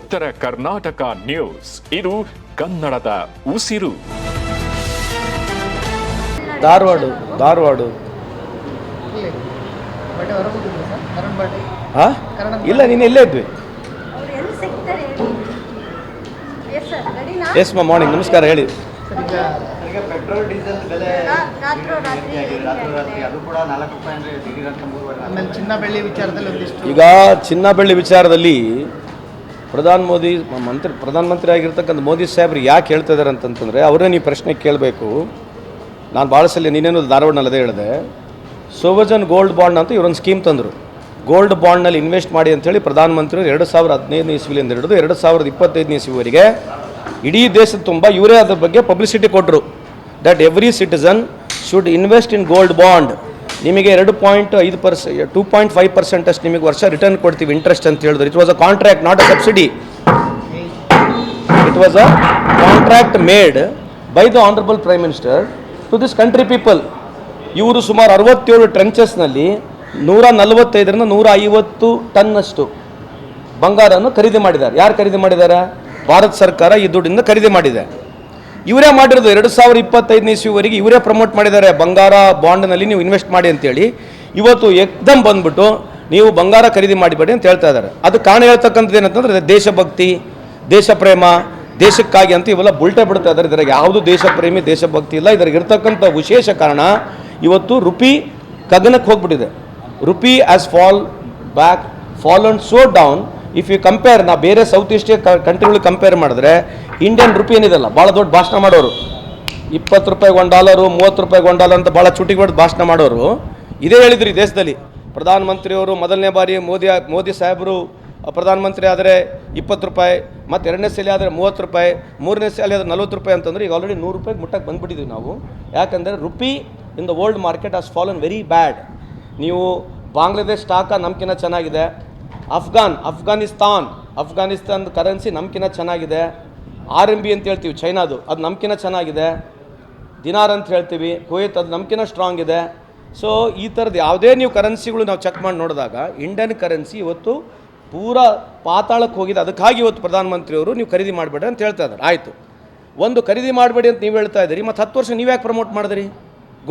ಉತ್ತರ ಕರ್ನಾಟಕ ನ್ಯೂಸ್, ಇದು ಕನ್ನಡದ ಉಸಿರು. ಧಾರವಾಡ ಇಲ್ಲ, ನೀನು ಎಲ್ಲೇ ಇದ್ವಿ? ಎಸ್ ಮಾ, ಮಾರ್ನಿಂಗ್, ನಮಸ್ಕಾರ, ಹೇಳಿ. ಪೆಟ್ರೋಲ್ ಡೀಸೆಲ್ ಬೆಲೆ ಅದು ಕೂಡ 4 ರೂಪಾಯಿ ಅಂದರೆ ದಿಢೀರಂತ 3 ರೂಪಾಯಿ. ಆಮೇಲೆ ಚಿನ್ನ ಬೆಳ್ಳಿ ವಿಚಾರದಲ್ಲಿ ಒಂದಿಷ್ಟು ಈಗ ಚಿನ್ನ ಬೆಳ್ಳಿ ವಿಚಾರದಲ್ಲಿ ಪ್ರಧಾನಮಂತ್ರಿ ಆಗಿರ್ತಕ್ಕಂಥ ಮೋದಿ ಸಾಹೇಬ್ರು ಯಾಕೆ ಹೇಳ್ತಾ ಇದ್ದಾರೆ ಅಂತಂತಂದರೆ, ಅವರೇ ನೀವು ಪ್ರಶ್ನೆ ಕೇಳಬೇಕು. ನಾನು ಭಾಳ ಸಲ ನೀನೇನು ಧಾರವಾಡನಲ್ಲಿ ಅದೇ ಹೇಳಿದೆ. ಸೋವಜನ್ ಗೋಲ್ಡ್ ಬಾಂಡ್ ಅಂತ ಇವರೊಂದು ಸ್ಕೀಮ್ ತಂದರು. ಗೋಲ್ಡ್ ಬಾಂಡ್ನಲ್ಲಿ ಇನ್ವೆಸ್ಟ್ ಮಾಡಿ ಅಂಥೇಳಿ ಪ್ರಧಾನಮಂತ್ರಿ 2015 ಇಸ್ವಿಲಿಂದ ಹಿಡಿದು 2025 ಇಸ್ವಿವರೆಗೆ ಇಡೀ ದೇಶದ ತುಂಬ ಇವರೇ ಅದ್ರ ಬಗ್ಗೆ ಪಬ್ಲಿಸಿಟಿ ಕೊಟ್ಟರು. That every citizen should invest in gold bond. ನಿಮಗೆ 2.5% ಅಷ್ಟು ನಿಮಗೆ ವರ್ಷ ರಿಟರ್ನ್ ಕೊಡ್ತೀವಿ ಇಂಟ್ರೆಸ್ಟ್ ಅಂತ ಹೇಳಿದ್ರು. It was a contract, not a subsidy. It was a contract made by the honourable prime minister to this country people. ಇವರು ಸುಮಾರು 67 ಟ್ರೆಂಚಸ್ನಲ್ಲಿ 145ರಿಂದ 150 ಟನ್ನಷ್ಟು ಬಂಗಾರವನ್ನು ಖರೀದಿ ಮಾಡಿದ್ದಾರೆ. ಯಾರು ಖರೀದಿ ಮಾಡಿದ್ದಾರೆ? ಭಾರತ ಸರ್ಕಾರ ಈ ದುಡ್ಡಿಂದ ಖರೀದಿ ಮಾಡಿದೆ. ಇವರೇ ಮಾಡಿರೋದು 2025 ಇಸ್ವಿವರೆಗೆ ಇವರೇ ಪ್ರಮೋಟ್ ಮಾಡಿದ್ದಾರೆ, ಬಂಗಾರ ಬಾಂಡ್ನಲ್ಲಿ ನೀವು ಇನ್ವೆಸ್ಟ್ ಮಾಡಿ ಅಂತೇಳಿ. ಇವತ್ತು ಏಕ್ದಮ್ ಬಂದ್ಬಿಟ್ಟು ನೀವು ಬಂಗಾರ ಖರೀದಿ ಮಾಡಿಬೇಡಿ ಅಂತ ಹೇಳ್ತಾ ಇದ್ದಾರೆ. ಅದು ಕಾರಣ ಹೇಳ್ತಕ್ಕಂಥದ್ದು ಏನಂತಂದರೆ ದೇಶಭಕ್ತಿ, ದೇಶ ಪ್ರೇಮ, ದೇಶಕ್ಕಾಗಿ ಅಂತ ಇವೆಲ್ಲ ಬುಲ್ಟೆ ಬಿಡ್ತಾ ಇದ್ದಾರೆ. ಇದ್ರಾಗ ಯಾವುದು ದೇಶ ಪ್ರೇಮಿ, ದೇಶಭಕ್ತಿ ಇಲ್ಲ. ಇದ್ರಾಗ ಇರ್ತಕ್ಕಂಥ ವಿಶೇಷ ಕಾರಣ ಇವತ್ತು ರುಪಿ ಗಗನಕ್ಕೆ ಹೋಗ್ಬಿಟ್ಟಿದೆ. Rupee has fallen so down. If you compare, ನಾ ಬೇರೆ ಸೌತ್ ಈಸ್ಟ್ ಕಂಟ್ರಿಗಳಿಗೆ ಕಂಪೇರ್ ಮಾಡಿದ್ರೆ ಇಂಡಿಯನ್ ರುಪಿ ಏನಿದೆಲ್ಲ ಭಾಳ ದೊಡ್ಡ ಭಾಷಣ ಮಾಡೋರು, 20 ರೂಪಾಯಿಗೆ $1, 30 ರೂಪಾಯಿಗೆ $1 ಅಂತ ಭಾಳ ಚುಟಿಗೆ ಹೊಡೆದು ಭಾಷಣ ಮಾಡೋರು ಇದೇ ಹೇಳಿದ್ರಿ. ದೇಶದಲ್ಲಿ ಪ್ರಧಾನಮಂತ್ರಿಯವರು ಮೊದಲನೇ ಬಾರಿ ಮೋದಿ ಸಾಹೇಬರು ಪ್ರಧಾನಮಂತ್ರಿ ಆದರೆ 20 ರೂಪಾಯಿ, ಮತ್ತು 2ನೇ ಸಲ ಆದರೆ 30 ರೂಪಾಯಿ, 3ನೇ ಸಲ ಆದರೆ 40 ರೂಪಾಯಿ ಅಂತಂದ್ರೆ ಈಗ ಆಲ್ರೆಡಿ 100 ರೂಪಾಯಿಗೆ ಮುಟ್ಟಕ್ಕೆ ಬಂದುಬಿಟ್ಟಿದ್ವಿ ನಾವು. ಯಾಕಂದರೆ rupee in the world market has fallen very bad. ನೀವು ಬಾಂಗ್ಲಾದೇಶ್ ಸ್ಟಾಕ ನಮ್ಕಿನ್ನ ಚೆನ್ನಾಗಿದೆ. ಅಫ್ಘಾನಿಸ್ತಾನ್ ಕರೆನ್ಸಿ ನಮ್ಕಿನ್ನ ಚೆನ್ನಾಗಿದೆ. RMB ಅಂತ ಹೇಳ್ತೀವಿ ಚೈನಾದು, ಅದು ನಮ್ಕಿನ್ನ ಚೆನ್ನಾಗಿದೆ. ದಿನಾರ್ ಅಂತ ಹೇಳ್ತೀವಿ ಕುವೈತ್, ಅದು ನಮ್ಕಿನ್ನ ಸ್ಟ್ರಾಂಗ್ ಇದೆ. ಸೊ ಈ ಥರದ್ದು ಯಾವುದೇ ನೀವು ಕರೆನ್ಸಿಗಳು ನಾವು ಚೆಕ್ ಮಾಡಿ ನೋಡಿದಾಗ ಇಂಡಿಯನ್ ಕರೆನ್ಸಿ ಇವತ್ತು ಪೂರಾ ಪಾತಾಳಕ್ಕೆ ಹೋಗಿದೆ. ಅದಕ್ಕಾಗಿ ಇವತ್ತು ಪ್ರಧಾನಮಂತ್ರಿಯವರು ನೀವು ಖರೀದಿ ಮಾಡಬೇಡಿ ಅಂತ ಹೇಳ್ತಾ ಇದ್ದಾರೆ. ಆಯಿತು, ಒಂದು ಖರೀದಿ ಮಾಡಬೇಡಿ ಅಂತ ನೀವು ಹೇಳ್ತಾ ಇದ್ದೀರಿ, ಮತ್ತು 10 ವರ್ಷ ನೀವು ಯಾಕೆ ಪ್ರಮೋಟ್ ಮಾಡಿದ್ರಿ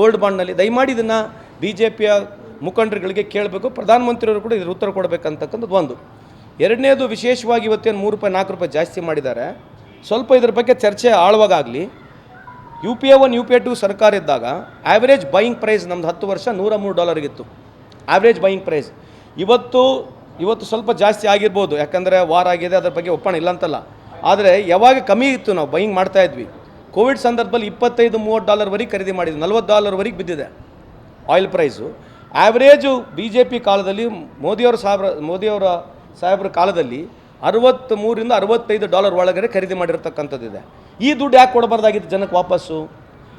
ಗೋಲ್ಡ್ ಬಾಂಡ್ನಲ್ಲಿ? ದಯಮಾಡಿ ಇದನ್ನು BJPಯ ಮುಖಂಡರುಗಳಿಗೆ ಕೇಳಬೇಕು. ಪ್ರಧಾನಮಂತ್ರಿಯವರು ಕೂಡ ಇದ್ರ ಉತ್ತರ ಕೊಡಬೇಕಂತಕ್ಕಂಥದ್ದು ಒಂದು. ಎರಡನೇದು, ವಿಶೇಷವಾಗಿ ಇವತ್ತೇನು 3 ರೂಪಾಯಿ 4 ರೂಪಾಯಿ ಜಾಸ್ತಿ ಮಾಡಿದ್ದಾರೆ, ಸ್ವಲ್ಪ ಇದ್ರ ಬಗ್ಗೆ ಚರ್ಚೆ ಆಳವಾಗಲಿ. UPA 1 UPA 2 ಸರ್ಕಾರ ಇದ್ದಾಗ ಆ್ಯಾವ್ರೇಜ್ ಬೈಯಿಂಗ್ ಪ್ರೈಸ್ ನಮ್ದು 10 ವರ್ಷ $103 ಇತ್ತು ಆ್ಯಾವ್ರೇಜ್ ಬೈಯಿಂಗ್ ಪ್ರೈಸ್. ಇವತ್ತು ಸ್ವಲ್ಪ ಜಾಸ್ತಿ ಆಗಿರ್ಬೋದು, ಯಾಕಂದರೆ ವಾರ ಆಗಿದೆ, ಅದ್ರ ಬಗ್ಗೆ ಒಪ್ಪಣ ಇಲ್ಲ ಅಂತಲ್ಲ. ಆದರೆ ಯಾವಾಗ ಕಮ್ಮಿ ಇತ್ತು ನಾವು ಬೈಯಿಂಗ್ ಮಾಡ್ತಾಯಿದ್ವಿ. ಕೋವಿಡ್ ಸಂದರ್ಭದಲ್ಲಿ $25-30ವರೆಗೆ ಖರೀದಿ ಮಾಡಿದ್ವಿ, $40ವರೆಗೆ ಬಿದ್ದಿದೆ ಆಯಿಲ್ ಪ್ರೈಸು. ಆ್ಯಾವ್ರೇಜು BJP ಕಾಲದಲ್ಲಿ ಮೋದಿಯವರ ಸಾಹೇಬ್ರ ಕಾಲದಲ್ಲಿ $63ರಿಂದ $65 ಒಳಗಡೆ ಖರೀದಿ ಮಾಡಿರ್ತಕ್ಕಂಥದ್ದಿದೆ. ಈ ದುಡ್ಡು ಯಾಕೆ ಕೊಡಬಾರ್ದಾಗಿತ್ತು ಜನಕ್ಕೆ ವಾಪಸ್ಸು?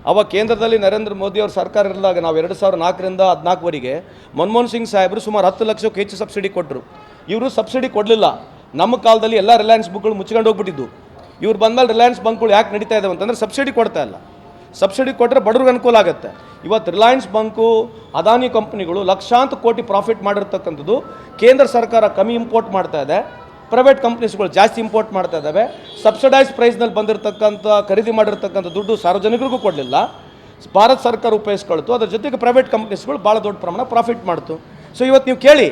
ಅವಾಗ ಕೇಂದ್ರದಲ್ಲಿ ನರೇಂದ್ರ ಮೋದಿಯವ್ರ ಸರ್ಕಾರ ಇರಲಾಗ ನಾವು 2004ರಿಂದ 2014ವರೆಗೆ ಮನಮೋಹನ್ ಸಿಂಗ್ ಸಾಹೇಬರು ಸುಮಾರು 10 ಲಕ್ಷಕ್ಕೆ ಹೆಚ್ಚು ಸಬ್ಸಿಡಿ ಕೊಟ್ಟರು. ಇವರು ಸಬ್ಸಿಡಿ ಕೊಡಲಿಲ್ಲ. ನಮ್ಮ ಕಾಲದಲ್ಲಿ ಎಲ್ಲ ರಿಲಯನ್ಸ್ ಬಂಕ್ಗಳು ಮುಚ್ಕೊಂಡು ಹೋಗ್ಬಿಟ್ಟಿದ್ದು. ಇವ್ರು ಬಂದಮೇಲೆ ರಿಲಯನ್ಸ್ ಬಂಕ್ಗಳು ಯಾಕೆ ನಡೀತಾ ಇದ್ದಾವೆ ಅಂತಂದರೆ ಸಬ್ಸಿಡಿ ಕೊಡ್ತಾ ಇಲ್ಲ. ಸಬ್ಸಿಡಿ ಕೊಟ್ಟರೆ ಬಡವ್ರಿಗೆ ಅನುಕೂಲ ಆಗುತ್ತೆ. ಇವತ್ತು ರಿಲಯನ್ಸ್ ಬಂಕು, ಅದಾನಿ ಕಂಪ್ನಿಗಳು ಲಕ್ಷಾಂತರ ಕೋಟಿ ಪ್ರಾಫಿಟ್ ಮಾಡಿರ್ತಕ್ಕಂಥದ್ದು. ಕೇಂದ್ರ ಸರ್ಕಾರ ಕಮ್ಮಿ ಇಂಪೋರ್ಟ್ ಮಾಡ್ತಾ ಇದೆ, ಪ್ರೈವೇಟ್ ಕಂಪ್ನೀಸ್ಗಳು ಜಾಸ್ತಿ ಇಂಪೋರ್ಟ್ ಮಾಡ್ತಾ ಇದ್ದಾವೆ. ಸಬ್ಸಿಡೈಸ್ ಪ್ರೈಸ್ನಲ್ಲಿ ಬಂದಿರತಕ್ಕಂಥ ಖರೀದಿ ಮಾಡಿರ್ತಕ್ಕಂಥ ದುಡ್ಡು ಸಾರ್ವಜನಿಕರಿಗೂ ಕೊಡಲಿಲ್ಲ, ಭಾರತ ಸರ್ಕಾರ ಉಪಯೋಗಿಸ್ಕೊಳ್ತು. ಅದ್ರ ಜೊತೆಗೆ ಪ್ರೈವೇಟ್ ಕಂಪ್ನೀಸ್ಗಳು ಭಾಳ ದೊಡ್ಡ ಪ್ರಮಾಣ ಪ್ರಾಫಿಟ್ ಮಾಡ್ತು. ಸೊ ಇವತ್ತು ನೀವು ಕೇಳಿ,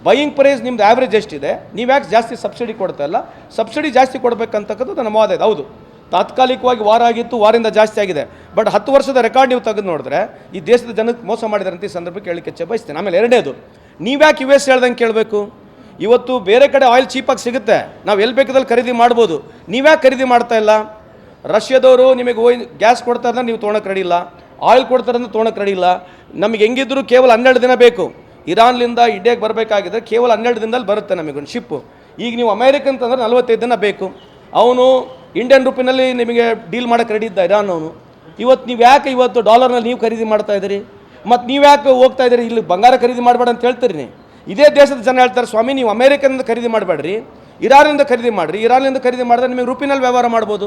ಬೈಯಿಂಗ್ ಪ್ರೈಸ್ ನಿಮ್ದು ಆ್ಯಾವ್ರೇಜ್ ಎಷ್ಟಿದೆ, ನೀವು ಯಾಕೆ ಜಾಸ್ತಿ ಸಬ್ಸಿಡಿ ಕೊಡ್ತಾ ಇಲ್ಲ? ಸಬ್ಸಿಡಿ ಜಾಸ್ತಿ ಕೊಡಬೇಕಂತಕ್ಕಂಥದ್ದು ನಮ್ಮ ವಾದ ಇದೆ. ಹೌದು, ತಾತ್ಕಾಲಿಕವಾಗಿ ವಾರ ಆಗಿತ್ತು, ವಾರಿಂದ ಜಾಸ್ತಿ ಆಗಿದೆ. ಬಟ್ 10 ವರ್ಷದ ರೆಕಾರ್ಡ್ ನೀವು ತೆಗೆದು ನೋಡಿದ್ರೆ ಈ ದೇಶದ ಜನಕ್ಕೆ ಮೋಸ ಮಾಡಿದಾರೆ ಅಂತ ಈ ಸಂದರ್ಭಕ್ಕೆ ಹೇಳಲಿಕ್ಕೆ ಬಯಸ್ತೇನೆ. ಆಮೇಲೆ ಎರಡನೇದು, ನೀವ್ಯಾಕೆ US ಹೇಳ್ದಂಗೆ ಕೇಳಬೇಕು? ಇವತ್ತು ಬೇರೆ ಕಡೆ ಆಯಿಲ್ ಚೀಪಾಗಿ ಸಿಗುತ್ತೆ, ನಾವು ಎಲ್ಲಿ ಬೇಕಾದಲ್ಲಿ ಖರೀದಿ ಮಾಡ್ಬೋದು. ನೀವ್ಯಾಕೆ ಖರೀದಿ ಮಾಡ್ತಾ ಇಲ್ಲ? ರಷ್ಯಾದವರು ನಿಮಗೆ ಗ್ಯಾಸ್ ಕೊಡ್ತಾರನ್ನ ನೀವು ತೊಗೊಳಕ್ಕೆ ರೆಡಿ ಇಲ್ಲ, ಆಯಿಲ್ ಕೊಡ್ತಾರನ್ನ ತೊಗೊಳಕ್ಕೆ ರೆಡಿ ಇಲ್ಲ. ನಮಗೆ ಹೆಂಗಿದ್ರು ಕೇವಲ 12 ದಿನ ಬೇಕು. ಇರಾನ್ಲಿಂದ ಇಂಡಿಯಾಗೆ ಬರಬೇಕಾಗಿದ್ದರೆ ಕೇವಲ 12 ದಿನದಲ್ಲಿ ಬರುತ್ತೆ ನಮಗೊಂದು ಶಿಪ್ಪು. ಈಗ ನೀವು ಅಮೇರಿಕನ್ ಅಂತಂದರೆ 45 ದಿನ ಬೇಕು. ಅವನು ಇಂಡಿಯನ್ ರುಪಿನಲ್ಲಿ ನಿಮಗೆ ಡೀಲ್ ಮಾಡೋಕ್ಕೆ ರೆಡಿ ಇದ್ದ ಇರಾನ್ ಅವನು. ಇವತ್ತು ನೀವು ಯಾಕೆ ಡಾಲರ್ನಲ್ಲಿ ನೀವು ಖರೀದಿ ಮಾಡ್ತಾ ಇದ್ದೀರಿ? ಮತ್ತು ನೀವು ಯಾಕೆ ಹೋಗ್ತಾ ಇದ್ದೀರಿ ಇಲ್ಲಿ ಬಂಗಾರ ಖರೀದಿ ಮಾಡಬೇಡ ಅಂತ ಹೇಳ್ತೀರಿ? ಇದೇ ದೇಶದ ಜನ ಹೇಳ್ತಾರೆ, ಸ್ವಾಮಿ ನೀವು ಅಮೇರಿಕನಿಂದ ಖರೀದಿ ಮಾಡಬೇಡ್ರಿ, ಇರಾನಿಂದ ಖರೀದಿ ಮಾಡಿರಿ. ಇರಾನಿಂದ ಖರೀದಿ ಮಾಡಿದ್ರೆ ನಿಮಗೆ ರುಪಿನಲ್ಲಿ ವ್ಯವಹಾರ ಮಾಡ್ಬೋದು.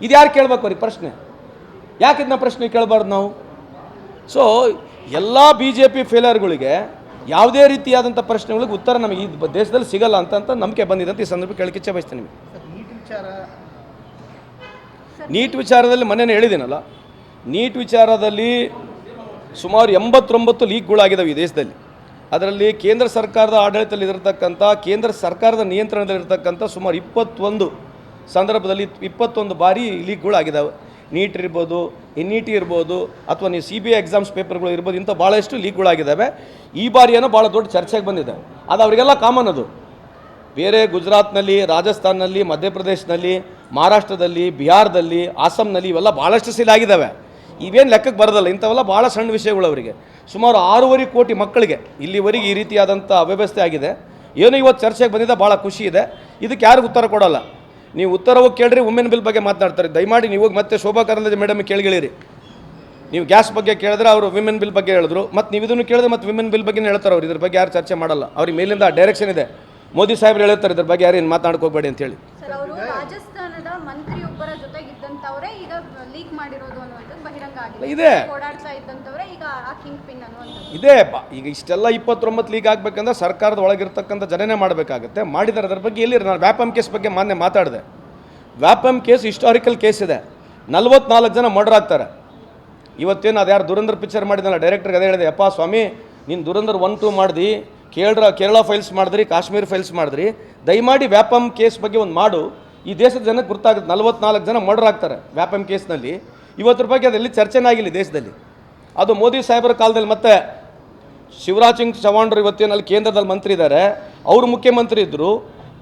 ಇದು ಯಾರು ಕೇಳಬೇಕು ರೀ ಪ್ರಶ್ನೆ? ಯಾಕೆ ಇದನ್ನ ಪ್ರಶ್ನೆ ಕೇಳಬಾರ್ದು ನಾವು? ಸೊ ಎಲ್ಲ BJP ಫೇಲರ್ಗಳಿಗೆ ಯಾವುದೇ ರೀತಿಯಾದಂಥ ಪ್ರಶ್ನೆಗಳಿಗೆ ಉತ್ತರ ನಮಗೆ ಈ ದೇಶದಲ್ಲಿ ಸಿಗಲ್ಲ ಅಂತ ನಂಬಿಕೆ ಬಂದಿದೆ ಅಂತ ಈ ಸಂದರ್ಭ ಕೇಳಕ್ಕೆ ಬಯಸ್ತೇನೆ ನಿಮಗೆ. ನೀಟ್ ವಿಚಾರದಲ್ಲಿ ಮೊನ್ನೆ ಹೇಳಿದ್ದೀನಲ್ಲ, ನೀಟ್ ವಿಚಾರದಲ್ಲಿ ಸುಮಾರು 89 ಲೀಕ್ಗಳಾಗಿದ್ದಾವೆ ಈ ದೇಶದಲ್ಲಿ. ಅದರಲ್ಲಿ ಕೇಂದ್ರ ಸರ್ಕಾರದ ಆಡಳಿತದಲ್ಲಿರತಕ್ಕಂಥ, ಕೇಂದ್ರ ಸರ್ಕಾರದ ನಿಯಂತ್ರಣದಲ್ಲಿರ್ತಕ್ಕಂಥ ಸುಮಾರು 21 ಸಂದರ್ಭದಲ್ಲಿ 21 ಬಾರಿ ಲೀಕ್ಗಳಾಗಿದ್ದಾವೆ. ನೀಟ್ ಇರ್ಬೋದು, NET ಇರ್ಬೋದು, ಅಥವಾ ನೀವು CBI ಎಕ್ಸಾಮ್ಸ್ ಪೇಪರ್ಗಳು ಇರ್ಬೋದು, ಇಂಥ ಭಾಳಷ್ಟು ಲೀಕ್ಗಳಾಗಿದ್ದಾವೆ. ಈ ಬಾರಿ ಏನೋ ಭಾಳ ದೊಡ್ಡ ಚರ್ಚೆಗೆ ಬಂದಿದೆ. ಅದು ಅವರಿಗೆಲ್ಲ ಕಾಮನ್. ಅದು ಬೇರೆ ಗುಜರಾತ್ನಲ್ಲಿ, ರಾಜಸ್ಥಾನಲ್ಲಿ, ಮಧ್ಯಪ್ರದೇಶನಲ್ಲಿ, ಮಹಾರಾಷ್ಟ್ರದಲ್ಲಿ, ಬಿಹಾರದಲ್ಲಿ, ಆಸಾಂನಲ್ಲಿ ಇವೆಲ್ಲ ಭಾಳಷ್ಟು ಆಗಿದ್ದಾವೆ. ಇವೇನು ಲೆಕ್ಕಕ್ಕೆ ಬರೋದಲ್ಲ. ಇಂಥವೆಲ್ಲ ಭಾಳ ಸಣ್ಣ ವಿಷಯಗಳು ಅವರಿಗೆ. ಸುಮಾರು 6.5 ಕೋಟಿ ಮಕ್ಕಳಿಗೆ ಇಲ್ಲಿವರೆಗೆ ಈ ರೀತಿಯಾದಂಥ ಅವ್ಯವಸ್ಥೆ ಆಗಿದೆ. ಏನೋ ಇವತ್ತು ಚರ್ಚೆಗೆ ಬಂದಿದ್ದ ಭಾಳ ಖುಷಿ ಇದೆ. ಇದಕ್ಕೆ ಯಾರಿಗೂ ಉತ್ತರ ಕೊಡೋಲ್ಲ. ನೀವು ಉತ್ತರ ಹೋಗಿ ಕೇಳ್ರಿ, ವುಮೆನ್ ಬಿಲ್ ಬಗ್ಗೆ ಮಾತನಾಡ್ತಾರೆ. ದಯಮಾಡಿ ನೀವು ಹೋಗಿ ಮತ್ತೆ ಶೋಭಾ ಕರಂದ್ಲಾಜೆ ಮೇಡಮ್ ಕೇಳಿರಿ. ನೀವು ಗ್ಯಾಸ್ ಬಗ್ಗೆ ಕೇಳಿದ್ರೆ ಅವರು ವಿಮೆನ್ ಬಿಲ್ ಬಗ್ಗೆ ಹೇಳಿದ್ರು, ಮತ್ತು ನೀವು ಇದನ್ನು ಕೇಳಿದ್ರೆ ಮತ್ತು ವಿಮೆನ್ ಬಿಲ್ ಬಗ್ಗೆ ಹೇಳ್ತಾರೆ ಅವ್ರು. ಇದ್ರ ಬಗ್ಗೆ ಯಾರು ಚರ್ಚೆ ಮಾಡಲ್ಲ. ಅವ್ರಿಗೆ ಮೇಲಿಂದ ಡೈರೆಕ್ಷನ್ ಇದೆ. ಮೋದಿ ಸಾಹೇಬ್ರು ಹೇಳ್ತಾರೆ ಇದ್ರ ಬಗ್ಗೆ ಯಾರು ಏನು ಮಾತನಾಡ್ಕೋಬೇಡಿ ಅಂತೇಳಿ. ರಾಜಸ್ಥಾನದ ಮಂತ್ರಿಯೊಬ್ಬರ ಜೊತೆಗಿದ್ದಂಥವರೇ ಈಗ ಲೀಕ್ ಮಾಡಿರೋದು ಅನ್ನುವಂಥದ್ದು ಬಹಿರಂಗ ಆಗಿದೆ. ಇದೆ ಓಡಾಡ್ತಾ ಇದ್ದಂಥವರೇ ಈಗ ಆ ಕಿಂಗ್ ಪಿನ್ ಅನ್ನುವಂಥದ್ದು ಇದೆ. ಈಗ ಇಷ್ಟೆಲ್ಲ 29 ಲೀಕ್ ಆಗಬೇಕಂದ್ರೆ ಸರ್ಕಾರದ ಒಳಗಿರ್ತಕ್ಕಂಥ ಜನನೇ ಮಾಡಬೇಕಾಗುತ್ತೆ. ಮಾಡಿದ್ದಾರೆ. ಅದರ ಬಗ್ಗೆ ಎಲ್ಲಿ ನಾನು ವ್ಯಾಪಮ್ ಕೇಸ್ ಬಗ್ಗೆ ಮೊನ್ನೆ ಮಾತಾಡಿದೆ. ವ್ಯಾಪಮ್ ಕೇಸ್ ಹಿಸ್ಟಾರಿಕಲ್ ಕೇಸ್ ಇದೆ. 44 ಜನ ಮರ್ಡರ್ ಆಗ್ತಾರೆ. ಇವತ್ತೇನು ಅದು ಯಾರು ದುರಂಧರ್ ಪಿಕ್ಚರ್ ಮಾಡಿದಲ್ಲ, ಡೈರೆಕ್ಟರ್ಗೆ ಅದೇ ಹೇಳಿದೆ, ಅಪ್ಪ ಸ್ವಾಮಿ ನೀನು ದುರಂಧರ್ 1, 2 ಮಾಡಿದಿ, ಕೇರಳ ಫೈಲ್ಸ್ ಮಾಡಿದ್ರಿ, ಕಾಶ್ಮೀರ್ ಫೈಲ್ಸ್ ಮಾಡಿದ್ರಿ, ದಯಮಾಡಿ ವ್ಯಾಪಮ್ ಕೇಸ್ ಬಗ್ಗೆ ಒಂದು ಮಾಡು. ಈ ದೇಶದ ಜನಕ್ಕೆ ಗೊತ್ತಾಗುತ್ತೆ. 44 ಜನ ಮರ್ಡರ್ ಆಗ್ತಾರೆ ವ್ಯಾಪಮ್ ಕೇಸ್ನಲ್ಲಿ. ಇವತ್ತರ ಬಗ್ಗೆ ಅದೆಲ್ಲಿ ಚರ್ಚೆನೇ ಆಗಿಲ್ಲ ದೇಶದಲ್ಲಿ. ಅದು ಮೋದಿ ಸಾಹೇಬರ ಕಾಲದಲ್ಲಿ. ಮತ್ತೆ ಶಿವರಾಜ್ ಸಿಂಗ್ ಚೌಹಾಣ್ರು ಇವತ್ತೇನಲ್ಲಿ ಕೇಂದ್ರದಲ್ಲಿ ಮಂತ್ರಿ ಇದ್ದಾರೆ. ಅವರು ಮುಖ್ಯಮಂತ್ರಿ ಇದ್ದರು.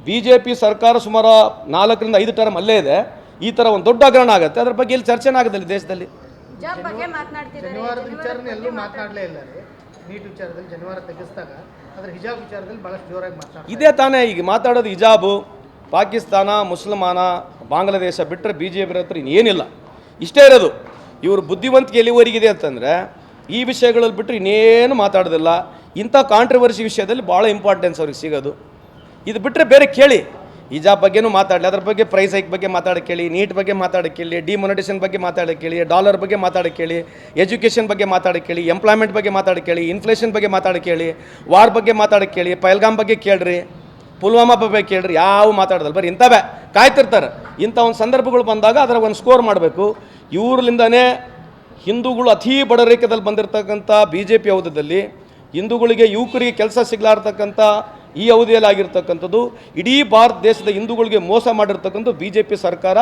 BJP ಸರ್ಕಾರ ಸುಮಾರು 4 ರಿಂದ 5 ಟರ್ಮ್ ಅಲ್ಲೇ ಇದೆ. ಈ ಥರ ಒಂದು ದೊಡ್ಡ ಹಗರಣ ಆಗುತ್ತೆ. ಅದ್ರ ಬಗ್ಗೆ ಇಲ್ಲಿ ಚರ್ಚೆನೇ ಆಗೋದಿಲ್ಲ ದೇಶದಲ್ಲಿ. ಜನಿವಾರದ ವಿಚಾರನೇ ಎಲ್ಲೂ ಮಾತನಾಡಲೇ ಇಲ್ಲ ರೀ. ನೀಟ್ ವಿಚಾರದಲ್ಲಿ ಜನಿವಾರ ತೆಗೆಸಿದಾಗ ಅದರ ಹಿಜಾಬ್ ವಿಚಾರದಲ್ಲಿ ಭಾಳಷ್ಟು ಜೋರಾಗಿ ಮಾತನಾಡ್ತಾರೆ. ಇದೇ ತಾನೇ ಈಗ ಮಾತಾಡೋದು. ಹಿಜಾಬು, ಪಾಕಿಸ್ತಾನ, ಮುಸಲ್ಮಾನ, ಬಾಂಗ್ಲಾದೇಶ ಬಿಟ್ಟರೆ BJP ಹತ್ರ ಇನ್ನೇನಿಲ್ಲ. ಇಷ್ಟೇ ಇರೋದು. ಇವರು ಬುದ್ಧಿವಂತಿಕೆ ಎಲ್ಲಿವರೆಗಿದೆ ಅಂತಂದರೆ ಈ ವಿಷಯಗಳಲ್ಲಿ ಬಿಟ್ಟರೆ ಇನ್ನೇನು ಮಾತಾಡೋದಿಲ್ಲ. ಇಂಥ ಕಾಂಟ್ರವರ್ಸಿ ವಿಷಯದಲ್ಲಿ ಭಾಳ ಇಂಪಾರ್ಟೆನ್ಸ್ ಅವ್ರಿಗೆ ಸಿಗೋದು. ಇದು ಬಿಟ್ಟರೆ ಬೇರೆ ಕೇಳಿ. ಹಿಜಾಬ್ ಬಗ್ಗೆನೂ ಮಾತಾಡಲಿ, ಅದ್ರ ಬಗ್ಗೆ ಪ್ರೈಸ್ ಹೈಕ್ ಬಗ್ಗೆ ಮಾತಾಡೋಕೆ ಕೇಳಿ, ನೀಟ್ ಬಗ್ಗೆ ಮಾತಾಡೋಕೆ ಕೇಳಿ, ಡಿಮೊನಿಟೈಸೇಷನ್ ಬಗ್ಗೆ ಮಾತಾಡೋಕೆ ಕೇಳಿ, ಡಾಲರ್ ಬಗ್ಗೆ ಮಾತಾಡೋಕೆ ಕೇಳಿ, ಎಜುಕೇಷನ್ ಬಗ್ಗೆ ಮಾತಾಡೋಕೆ ಕೇಳಿ, ಎಂಪ್ಲಾಯ್ಮೆಂಟ್ ಬಗ್ಗೆ ಮಾತಾಡೋಕೆ ಕೇಳಿ, ಇನ್ಫ್ಲೇಷನ್ ಬಗ್ಗೆ ಮಾತಾಡೋಕೆ ಕೇಳಿ, ವಾರ್ ಬಗ್ಗೆ ಮಾತಾಡೋಕೆ ಕೇಳಿ, ಪಹಲ್ಗಾಮ್ ಬಗ್ಗೆ ಕೇಳ್ರಿ, ಪುಲ್ವಾಮಾ ಬಗ್ಗೆ ಕೇಳ್ರಿ. ಯಾವ ಮಾತಾಡೋದಲ್ಲ, ಬರೀ ಇಂಥವೇ ಕಾಯ್ತಿರ್ತಾರೆ. ಇಂಥ ಒಂದು ಸಂದರ್ಭಗಳು ಬಂದಾಗ ಅದರ ಒಂದು ಸ್ಕೋರ್ ಮಾಡಬೇಕು. ಇವ್ರಲಿಂದನೇ ಹಿಂದೂಗಳು ಅತೀ ಬಡ ರೇಖೆಯಲ್ಲಿ ಬಂದಿರತಕ್ಕಂಥ BJP ಅವಧಿಯಲ್ಲಿ ಹಿಂದೂಗಳಿಗೆ, ಯುವಕರಿಗೆ ಕೆಲಸ ಸಿಗಲಾರ್ತಕ್ಕಂಥ ಈ ಅವಧಿಯಲ್ಲಿ ಆಗಿರ್ತಕ್ಕಂಥದ್ದು, ಇಡೀ ಭಾರತ ದೇಶದ ಹಿಂದೂಗಳಿಗೆ ಮೋಸ ಮಾಡಿರ್ತಕ್ಕಂಥ BJP ಸರ್ಕಾರ,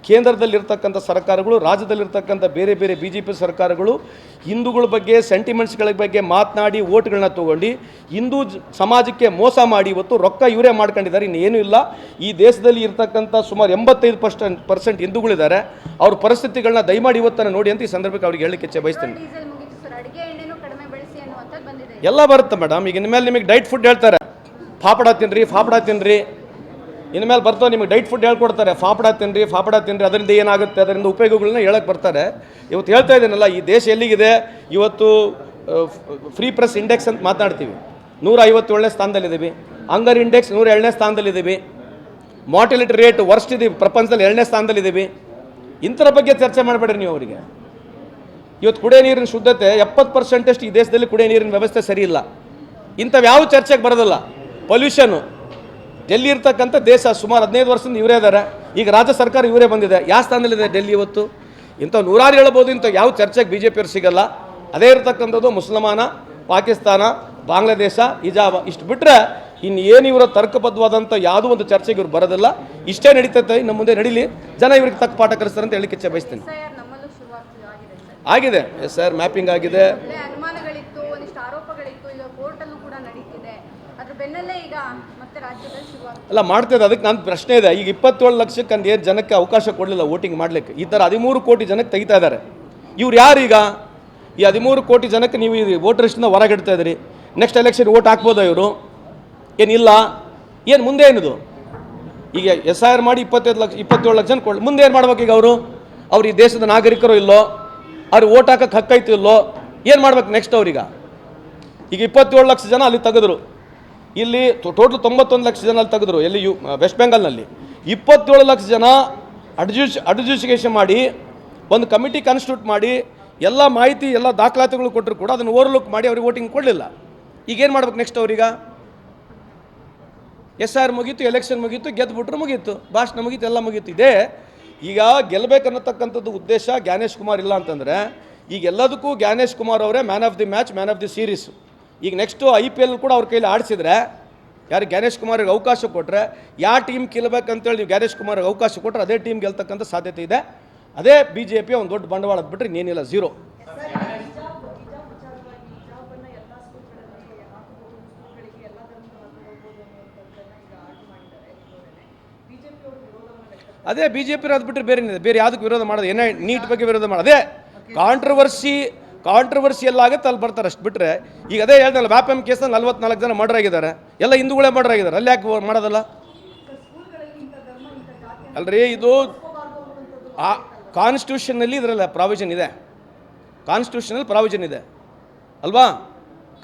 ಕೇಂದ್ರದಲ್ಲಿರ್ತಕ್ಕಂಥ ಸರ್ಕಾರಗಳು, ರಾಜ್ಯದಲ್ಲಿರ್ತಕ್ಕಂಥ ಬೇರೆ ಬೇರೆ BJP ಸರ್ಕಾರಗಳು ಹಿಂದೂಗಳ ಬಗ್ಗೆ, ಸೆಂಟಿಮೆಂಟ್ಸ್ಗಳ ಬಗ್ಗೆ ಮಾತನಾಡಿ ಓಟ್ಗಳನ್ನ ತೊಗೊಂಡು ಹಿಂದೂ ಸಮಾಜಕ್ಕೆ ಮೋಸ ಮಾಡಿ ಇವತ್ತು ರೊಕ್ಕ ಇವರೇ ಮಾಡ್ಕೊಂಡಿದ್ದಾರೆ. ಇನ್ನೇನೂ ಇಲ್ಲ. ಈ ದೇಶದಲ್ಲಿ ಇರ್ತಕ್ಕಂಥ ಸುಮಾರು 85% ಹಿಂದೂಗಳಿದ್ದಾರೆ. ಅವ್ರ ಪರಿಸ್ಥಿತಿಗಳನ್ನ ದಯಮಾಡಿ ಇವತ್ತನ್ನು ನೋಡಿ ಅಂತ ಈ ಸಂದರ್ಭಕ್ಕೆ ಅವ್ರಿಗೆ ಹೇಳಲಿಕ್ಕೆ ಬಯಸ್ತೇನೆ. ಎಲ್ಲ ಬರುತ್ತೆ ಮೇಡಮ್. ಈಗ ಇನ್ಮೇಲೆ ನಿಮಗೆ ಡೈಟ್ ಫುಡ್ ಹೇಳ್ತಾರೆ, ಫಾಫಡ ತಿನ್ನಿರಿ. ಇನ್ಮೇಲೆ ಬರ್ತಾವೆ ನಿಮಗೆ ಡೈಟ್ ಫುಡ್ ಹೇಳ್ಕೊಡ್ತಾರೆ, ಫಾಫಡ ತಿನ್ನಿರಿ. ಅದರಿಂದ ಏನಾಗುತ್ತೆ, ಅದರಿಂದ ಉಪಯೋಗಗಳನ್ನ ಹೇಳಕ್ಕೆ ಬರ್ತಾರೆ. ಇವತ್ತು ಹೇಳ್ತಾ ಇದ್ದೀನಲ್ಲ, ಈ ದೇಶ ಎಲ್ಲಿಗಿದೆ ಇವತ್ತು. ಫ್ರೀ ಪ್ರೆಸ್ ಇಂಡೆಕ್ಸ್ ಅಂತ ಮಾತಾಡ್ತೀವಿ, 157ನೇ ಸ್ಥಾನದಲ್ಲಿದ್ದೀವಿ. ಹಂಗರ್ ಇಂಡೆಕ್ಸ್ 107ನೇ ಸ್ಥಾನದಲ್ಲಿದ್ದೀವಿ. ಮಾರ್ಟಿಲಿಟಿ ರೇಟ್ ವರ್ಸ್ಟ್ ಇದ್ದೀವಿ, ಪ್ರಪಂಚದಲ್ಲಿ 2ನೇ ಸ್ಥಾನದಲ್ಲಿದ್ದೀವಿ. ಇಂಥರ ಬಗ್ಗೆ ಚರ್ಚೆ ಮಾಡಬೇಡ್ರಿ ನೀವು ಅವರಿಗೆ. ಇವತ್ತು ಕುಡಿಯೋ ನೀರಿನ ಶುದ್ಧತೆ 70% ಈ ದೇಶದಲ್ಲಿ ಕುಡಿಯೋ ನೀರಿನ ವ್ಯವಸ್ಥೆ ಸರಿ ಇಲ್ಲ. ಇಂಥವು ಯಾವ ಚರ್ಚೆಗೆ ಬರೋದಿಲ್ಲ. ಪೊಲ್ಯೂಷನ್ನು ಡೆಲ್ಲಿ ಇರ್ತಕ್ಕಂಥ ದೇಶ ಸುಮಾರು 15 ವರ್ಷದಿಂದ ಇವರೇ ಇದ್ದಾರೆ. ಈಗ ರಾಜ್ಯ ಸರ್ಕಾರ ಇವರೇ ಬಂದಿದೆ. ಯಾವ ಸ್ಥಾನದಲ್ಲಿದೆ ಡೆಲ್ಲಿ ಇವತ್ತು? ಇಂಥವು ನೂರಾರು ಹೇಳ್ಬೋದು. ಇಂಥ ಯಾವ ಚರ್ಚೆಗೆ BJP ಅವ್ರು ಸಿಗಲ್ಲ. ಅದೇ ಇರ್ತಕ್ಕಂಥದ್ದು ಮುಸಲ್ಮಾನ, ಪಾಕಿಸ್ತಾನ, ಬಾಂಗ್ಲಾದೇಶ, ಹಿಜಾಬ್. ಇಷ್ಟು ಬಿಟ್ಟರೆ ಇನ್ನೇನು ಇವರ ತರ್ಕಬದ್ಧವಾದಂಥ ಯಾವುದೋ ಒಂದು ಚರ್ಚೆಗೆ ಇವ್ರು ಬರೋದಿಲ್ಲ. ಇಷ್ಟೇ ನಡೀತೈತೆ. ನಮ್ಮ ಮುಂದೆ ನಡೀಲಿ, ಜನ ಇವ್ರಿಗೆ ತಕ್ಕ ಪಾಠ ಕಲಿಸ್ತಾರೆ ಅಂತ ಹೇಳಿಕ್ಕೆ ಇಚ್ಛೆ ಬಯಸ್ತೀನಿ. ಆಗಿದೆ ಸರ್, ಮ್ಯಾಪಿಂಗ್ ಆಗಿದೆ. ಅನುಮಾನಗಳಿತ್ತು, ಒಂದಿಷ್ಟು ಆರೋಪಗಳಿತ್ತು, ಈಗ ಕೋರ್ಟಲ್ಲೂ ಕೂಡ ನಡೀತಿದೆ. ಅದ್ರ ಬೆನ್ನಲ್ಲೇ ಈಗ ಮತ್ತೆ ರಾಜ್ಯದಲ್ಲಿ ಶುರುವಾಗ್ತದೆ. ಅಲ್ಲ ಮಾಡ್ತಿದೆ. ಅದಕ್ಕೆ ನನ್ನ ಪ್ರಶ್ನೆ ಇದೆ. ಈಗ 27 ಲಕ್ಷಕ್ಕೆ ಅಂತ ಏನು ಜನಕ್ಕೆ ಅವಕಾಶ ಕೊಡಲಿಲ್ಲ ವೋಟಿಂಗ್ ಮಾಡಲಿಕ್ಕೆ. ಈ ಥರ 13 ಕೋಟಿ ಜನಕ್ಕೆ ತೆಗಿತಾ ಇದ್ದಾರೆ. ಇವ್ರು ಯಾರು? ಈಗ ಈ 13 ಕೋಟಿ ಜನಕ್ಕೆ ನೀವು ಈ ವೋಟರ್ ಲಿಸ್ಟ್ನ ಹೊರಗಿಡ್ತಾ ಇದ್ದೀರಿ. ನೆಕ್ಸ್ಟ್ ಎಲೆಕ್ಷನ್ ವೋಟ್ ಹಾಕ್ಬೋದಾ ಇವರು? ಏನಿಲ್ಲ. ಏನು ಮುಂದೆ ಏನಿದು? ಈಗ SIR ಮಾಡಿ 27 ಲಕ್ಷ ಜನ ಮುಂದೆ ಏನು ಮಾಡ್ಬೇಕು ಈಗ ಅವರು? ಅವ್ರು ಈ ದೇಶದ ನಾಗರಿಕರು ಇಲ್ಲೋ, ಅವ್ರು ವೋಟ್ ಹಾಕಕ್ಕೆ ಹಕ್ಕೈತು ಇಲ್ಲೋ, ಏನು ಮಾಡ್ಬೇಕು ನೆಕ್ಸ್ಟ್ ಅವ್ರೀಗ? ಈಗ 27 ಲಕ್ಷ ಜನ ಅಲ್ಲಿ ತೆಗೆದ್ರು. ಇಲ್ಲಿ ಟೋಟಲ್ 91 ಲಕ್ಷ ಜನ ಅಲ್ಲಿ ತೆಗೆದ್ರು. ಎಲ್ಲಿ ವೆಸ್ಟ್ ಬೆಂಗಾಲ್ನಲ್ಲಿ 27 ಲಕ್ಷ ಜನ ಅಡ್ಜುಡಿಕೇಷನ್ ಮಾಡಿ ಒಂದು ಕಮಿಟಿ ಕಾನ್ಸ್ಟಿಟ್ಯೂಟ್ ಮಾಡಿ ಎಲ್ಲ ಮಾಹಿತಿ ಎಲ್ಲ ದಾಖಲಾತಿಗಳು ಕೊಟ್ಟರು ಕೂಡ ಅದನ್ನು ಓವರ್ಲುಕ್ ಮಾಡಿ ಅವ್ರಿಗೆ ವೋಟಿಂಗ್ ಕೊಡಲಿಲ್ಲ. ಈಗೇನು ಮಾಡ್ಬೇಕು ನೆಕ್ಸ್ಟ್ ಅವ್ರೀಗ? SR ಮುಗೀತು, ಎಲೆಕ್ಷನ್ ಮುಗೀತು, ಗೆದ್ದುಬಿಟ್ರು ಮುಗೀತು, ಭಾಷಣ ಮುಗೀತು, ಎಲ್ಲ ಮುಗೀತು. ಇದೇ ಈಗ ಗೆಲ್ಲಬೇಕನ್ನತಕ್ಕಂಥದ್ದು ಉದ್ದೇಶ. ಜ್ಞಾನೇಶ್ ಕುಮಾರ್ ಇಲ್ಲ ಅಂತಂದರೆ ಈಗ ಎಲ್ಲದಕ್ಕೂ ಜ್ಞಾನೇಶ್ ಕುಮಾರ್ ಅವರೇ man of the match, man of the series. ಈಗ ನೆಕ್ಸ್ಟು IPL ಕೂಡ ಅವ್ರ ಕೈಲಿ ಆಡಿಸಿದ್ರೆ, ಯಾರು ಜ್ಞಾನೇಶ್ ಕುಮಾರ್ಗೆ ಅವಕಾಶ ಕೊಟ್ಟರೆ, ಯಾವ ಟೀಮ್ ಗೆಲ್ಲಬೇಕಂತೇಳಿ ನೀವು ಜ್ಞಾನೇಶ್ ಕುಮಾರ್ಗೆ ಅವಕಾಶ ಕೊಟ್ಟರೆ ಅದೇ ಟೀಮ್ ಗೆಲ್ತಕ್ಕಂಥ ಸಾಧ್ಯತೆ ಇದೆ. ಅದೇ BJP ಒಂದು ದೊಡ್ಡ ಬಂಡವಾಳ ಬಿಟ್ಟರೆ ಇನ್ನೇನಿಲ್ಲ, ಝೀರೋ. ಅದೇ BJP ಅದು ಬಿಟ್ಟರೆ ಬೇರೆ ಏನಿದೆ? ಬೇರೆ ಯಾವುದಕ್ಕೆ ವಿರೋಧ ಮಾಡೋದು? ಏನೇ ನೀಟ್ ಬಗ್ಗೆ ವಿರೋಧ ಮಾಡೋದು, ಅದೇ ಕಾಂಟ್ರವರ್ಸಿ ಎಲ್ಲ ಆಗುತ್ತೆ, ಅಲ್ಲಿ ಬರ್ತಾರೆ. ಅಷ್ಟು ಬಿಟ್ಟರೆ ಈಗ ಅದೇ ಹೇಳ್ದಲ್ಲ, ವ್ಯಾಪಮ್ ಕೇಸಲ್ಲಿ 44 ಜನ ಮರ್ಡರ್ ಆಗಿದ್ದಾರೆ, ಎಲ್ಲ ಹಿಂದೂಗಳೇ ಮರ್ಡರ್ ಆಗಿದ್ದಾರೆ, ಅಲ್ಲಿ ಯಾಕೆ ಮಾಡೋದಲ್ಲ? ಅಲ್ರಿ, ಇದು ಆ ಕಾನ್ಸ್ಟಿಟ್ಯೂಷನ್ನಲ್ಲಿ ಇದರಲ್ಲ ಪ್ರಾವಿಷನ್ ಇದೆ, ಕಾನ್ಸ್ಟಿಟ್ಯೂಷನಲ್ಲಿ ಪ್ರಾವಿಷನ್ ಇದೆ ಅಲ್ವಾ?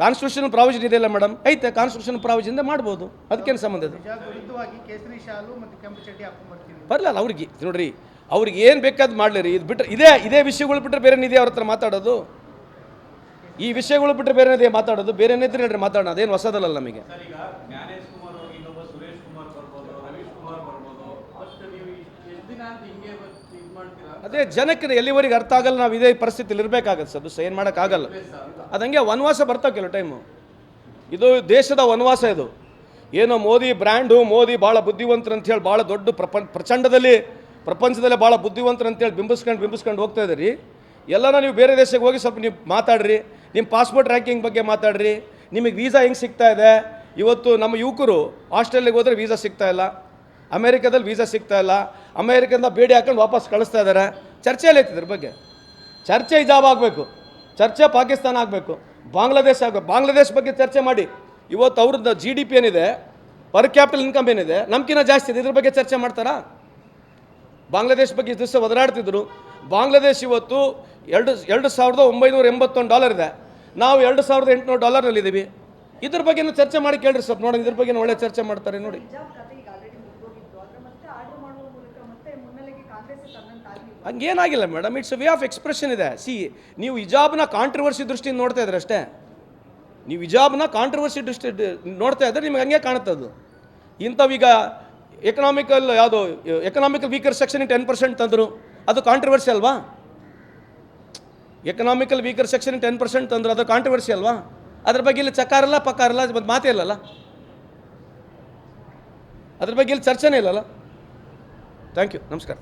ಕಾನ್ಸ್ಟಿಟ್ಯೂಷನ್ ಪ್ರಾವಿಷನ್ ಇದೆ ಅಲ್ಲ ಮೇಡಮ್? ಐತೆ, ಕಾನ್ಸ್ಟಿಟ್ಯೂಷನ್ ಪ್ರಾವಿಷನ್ ಮಾಡ್ಬೋದು, ಅದಕ್ಕೇನು ಸಂಬಂಧ ಇದೆ? ವಿರುದ್ಧವಾಗಿ ಕೇಸರಿ ಶಾಲು ಮತ್ತು ಕೆಂಪು ಚಡ್ಡಿ ಹಾಕೊಂಡ್ಬರ್ತೀವಿ. ಬರಲ್ಲ ಅವ್ರಿಗೆ, ನೋಡ್ರಿ, ಅವ್ರಿಗೆ ಏನು ಬೇಕಾದ್ ಮಾಡಲಿ. ಇದು ಬಿಟ್ಟರೆ ಇದೇ ವಿಷಯಗಳು ಬಿಟ್ಟರೆ ಬೇರೆ ಏನಿದೆ ಅವ್ರ ಹತ್ರ ಮಾತಾಡೋದು? ಈ ವಿಷಯಗಳು ಬಿಟ್ಟರೆ ಬೇರೆ ಏನಿದೆ ಮಾತಾಡೋದು? ಬೇರೆ ಏನಿದ್ರೆ ಹೇಳ್ರಿ ಮಾತಾಡೋಣ, ಅದೇನು ಹೊಸದಲ್ಲ ನಮಗೆ. ಅದೇ ಜನಕ್ಕೆ ಎಲ್ಲಿವರೆಗೆ ಅರ್ಥ ಆಗಲ್ಲ, ನಾವು ಇದೇ ಪರಿಸ್ಥಿತಿಲಿ ಇರಬೇಕಾಗತ್ತೆ ಸರ್, ಏನು ಮಾಡೋಕ್ಕಾಗಲ್ಲ. ಅದು ಹಂಗೆ ವನವಾಸ ಬರ್ತಾವೆ ಕೆಲವು ಟೈಮು. ಇದು ದೇಶದ ವನವಾಸ. ಇದು ಏನೋ ಮೋದಿ ಬ್ರ್ಯಾಂಡು, ಮೋದಿ ಭಾಳ ಬುದ್ಧಿವಂತರು ಅಂತೇಳಿ ಭಾಳ ದೊಡ್ಡ ಪ್ರಪಂಚದಲ್ಲೇ ಭಾಳ ಬುದ್ಧಿವಂತರು ಅಂತೇಳಿ ಬಿಂಬಿಸ್ಕೊಂಡು ಹೋಗ್ತಾ ಇದ್ದೀರಿ. ಎಲ್ಲನ ನೀವು ಬೇರೆ ದೇಶಕ್ಕೆ ಹೋಗಿ ಸ್ವಲ್ಪ ನೀವು ಮಾತಾಡ್ರಿ, ನಿಮ್ಮ ಪಾಸ್ಪೋರ್ಟ್ ರ್ಯಾಂಕಿಂಗ್ ಬಗ್ಗೆ ಮಾತಾಡ್ರಿ, ನಿಮಗೆ ವೀಸಾ ಹೆಂಗೆ ಸಿಗ್ತಾ ಇದೆ. ಇವತ್ತು ನಮ್ಮ ಯುವಕರು ಆಸ್ಟ್ರೇಲಿಯಾಗೆ ಹೋದರೆ ವೀಸಾ ಸಿಗ್ತಾ ಇಲ್ಲ, ಅಮೇರಿಕಾದಲ್ಲಿ ವೀಸಾ ಸಿಗ್ತಾ ಇಲ್ಲ, ಅಮೇರಿಕದಿಂದ ಬೇಡಿ ಹಾಕೊಂಡು ವಾಪಸ್ ಕಳಿಸ್ತಾ ಇದ್ದಾರೆ. ಚರ್ಚೆ ಎಲ್ಲ ಐತಿ ಇದ್ರ ಬಗ್ಗೆ. ಚರ್ಚೆ ಹಿಜಾಬ್ ಆಗಬೇಕು, ಚರ್ಚೆ ಪಾಕಿಸ್ತಾನ ಆಗಬೇಕು, ಬಾಂಗ್ಲಾದೇಶ ಆಗಬೇಕು. ಬಾಂಗ್ಲಾದೇಶ ಬಗ್ಗೆ ಚರ್ಚೆ ಮಾಡಿ. ಇವತ್ತು ಅವ್ರದ್ದು GDP ಏನಿದೆ, ಪರ್ ಕ್ಯಾಪಿಟಲ್ ಇನ್ಕಮ್ ಏನಿದೆ, ನಮ್ಗಿನ್ನ ಜಾಸ್ತಿ ಇದೆ. ಇದ್ರ ಬಗ್ಗೆ ಚರ್ಚೆ ಮಾಡ್ತಾರಾ? ಬಾಂಗ್ಲಾದೇಶ ಬಗ್ಗೆ ದಿವಸ ಒದರಾಡ್ತಿದ್ರು. ಬಾಂಗ್ಲಾದೇಶ ಇವತ್ತು $2,981 ಇದೆ, ನಾವು $2,800 ಇದ್ರ ಬಗ್ಗೆ ಚರ್ಚೆ ಮಾಡಿ ಕೇಳ್ರಿ ಸ್ವಲ್ಪ, ನೋಡಿ ಇದ್ರ ಬಗ್ಗೆ ಒಳ್ಳೆ ಚರ್ಚೆ ಮಾಡ್ತಾರೆ ನೋಡಿ. ಹಂಗೇನಾಗಿಲ್ಲ madam, it's way of expression ಇದೆ. ನೀವು ಹಿಜಾಬ್ನ ಕಾಂಟ್ರವರ್ಸಿ ದೃಷ್ಟಿಯಿಂದ ನೋಡ್ತಾ ಇದ್ರೆ ಅಷ್ಟೇ. ನೀವು ಹಿಜಾಬ್ನ ಕಾಂಟ್ರವರ್ಸಿ ದೃಷ್ಟಿ ನೋಡ್ತಾ ಇದ್ರೆ ನಿಮಗೆ ಹಂಗೆ ಕಾಣುತ್ತದು. ಇಂಥವೀಗ ಎಕನಾಮಿಕಲ್ ವೀಕರ್ ಸೆಕ್ಷನ್ 10% ತಂದರು, ಅದು ಕಾಂಟ್ರವರ್ಸಿ ಅಲ್ವಾ? ಎಕನಾಮಿಕಲ್ ವೀಕರ್ ಸೆಕ್ಷನ್ 10% ತಂದರು, ಅದು ಕಾಂಟ್ರವರ್ಸಿ ಅಲ್ವಾ? ಅದ್ರ ಬಗ್ಗೆ ಇಲ್ಲಿ ಚಕ್ಕಾರಲ್ಲ ಪಕ್ಕಾರಲ್ಲ, ಮತ್ತು ಮಾತೇ ಇಲ್ಲಲ್ಲ, ಅದ್ರ ಬಗ್ಗೆ ಇಲ್ಲಿ ಚರ್ಚೆನೇ ಇಲ್ಲಲ್ಲ. ಥ್ಯಾಂಕ್ ಯು, ನಮಸ್ಕಾರ.